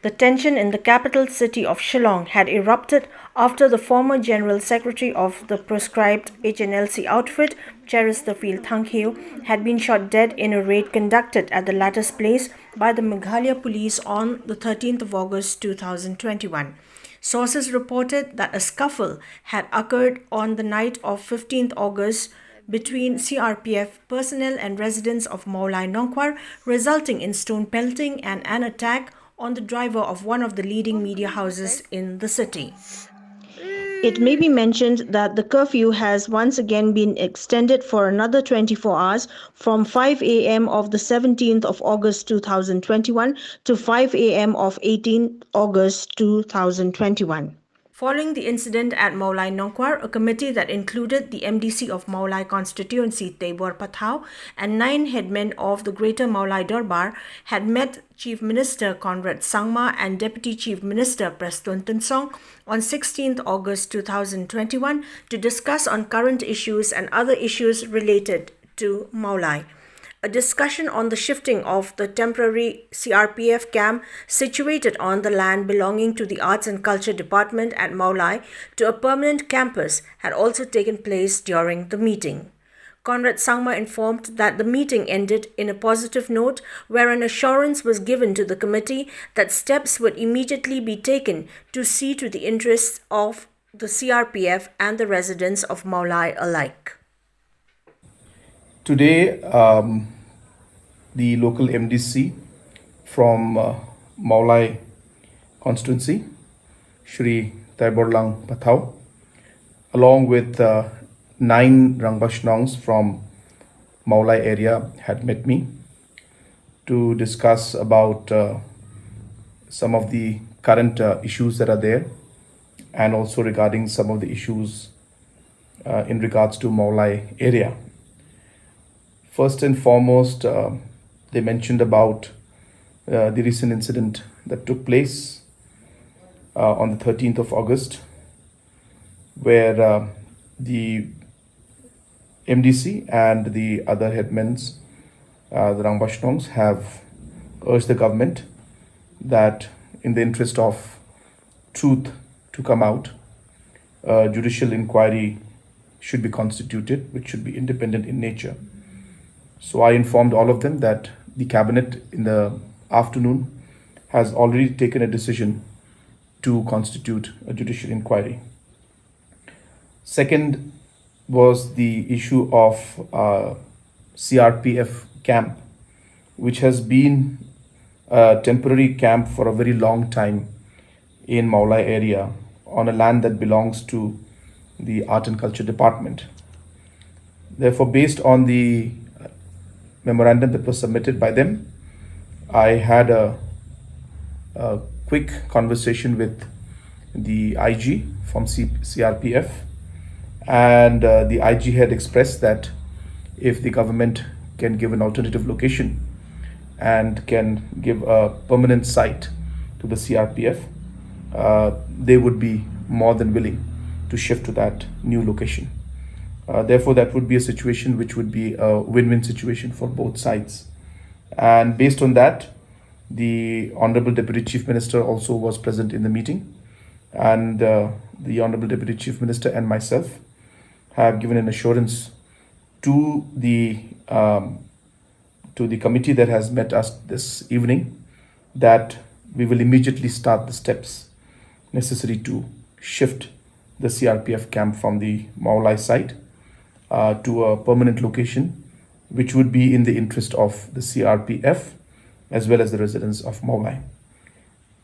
The tension in the capital city of Shillong had erupted after the former General Secretary of the proscribed HNLC outfit, CHERISTERFIELD THANGKHIEW, had been shot dead in a raid conducted at the latter's place by the Meghalaya police on the 13th of August 2021. Sources reported that a scuffle had occurred on the night of 15th August between CRPF personnel and residents of Mawlai, NONGKWAR, resulting in stone pelting and an attack on the driver of one of the leading media houses in the city. It may be mentioned that the curfew has once again been extended for another 24 hours from 5 a.m. of the 17th of August 2021 to 5 a.m. of 18th August 2021. Following the incident at Mawlai, NONGKWAR, a committee that included the MDC of Mawlai constituency Taibor Pathau and 9 headmen of the Greater Mawlai Darbar had met Chief Minister Conrad Sangma and Deputy Chief Minister Prestun Tunsong on 16th August 2021 to discuss on current issues and other issues related to Mawlai. A discussion on the shifting of the temporary CRPF camp situated on the land belonging to the Arts and Culture Department at Mawlai to a permanent campus had also taken place during the meeting. Conrad Sangma informed that the meeting ended in a positive note where an assurance was given to the committee that steps would immediately be taken to see to the interests of the CRPF and the residents of Mawlai alike. Today, the local MDC from Mawlai constituency, Shri Taibor Pathau, along with 9 Rangbashnongs from Mawlai area had met me to discuss about some of the current issues that are there, and also regarding some of the issues in regards to Mawlai area. First and foremost, they mentioned about the recent incident that took place on the 13th of August, where the MDC and the other headmen, the Rangbashnongs, have urged the government that in the interest of truth to come out, a judicial inquiry should be constituted, which should be independent in nature. So I informed all of them that the cabinet in the afternoon has already taken a decision to constitute a judicial inquiry. Second was the issue of CRPF camp, which has been a temporary camp for a very long time in Mawlai area on a land that belongs to the Art and Culture Department. Therefore, based on the memorandum that was submitted by them, I had a quick conversation with the IG from CRPF, and the IG had expressed that if the government can give an alternative location and can give a permanent site to the CRPF, they would be more than willing to shift to that new location. Therefore, that would be a situation which would be a win-win situation for both sides. And based on that, the Honorable Deputy Chief Minister also was present in the meeting, and the Honorable Deputy Chief Minister and myself have given an assurance to the committee that has met us this evening that we will immediately start the steps necessary to shift the CRPF camp from the Mawlai site to a permanent location, which would be in the interest of the CRPF as well as the residents of Mawlai.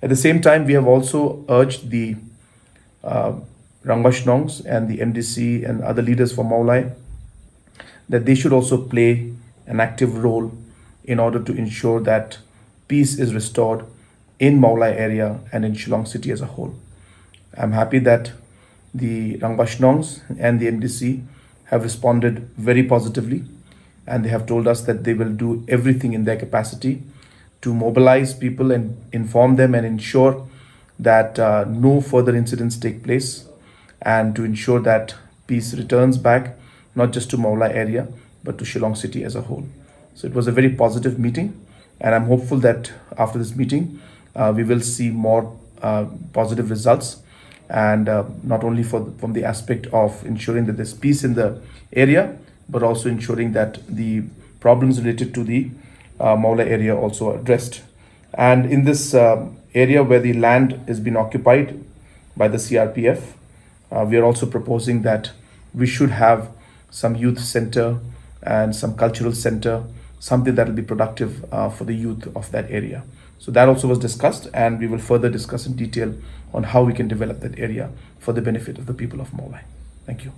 At the same time, we have also urged the Rangbashnongs and the MDC and other leaders for Mawlai that they should also play an active role in order to ensure that peace is restored in Mawlai area and in Shillong city as a whole. I'm happy that the Rangbashnongs and the MDC have responded very positively, and they have told us that they will do everything in their capacity to mobilize people and inform them and ensure that no further incidents take place, and to ensure that peace returns back, not just to Mawlai area, but to Shillong city as a whole. So it was a very positive meeting, and I'm hopeful that after this meeting, we will see more positive results, and not only from the aspect of ensuring that there's peace in the area, but also ensuring that the problems related to the Mawlai area also are addressed. And in this area where the land is being occupied by the CRPF, we are also proposing that we should have some youth center and some cultural center, something that will be productive for the youth of that area. So that also was discussed, and we will further discuss in detail on how we can develop that area for the benefit of the people of Mawlai. Thank you.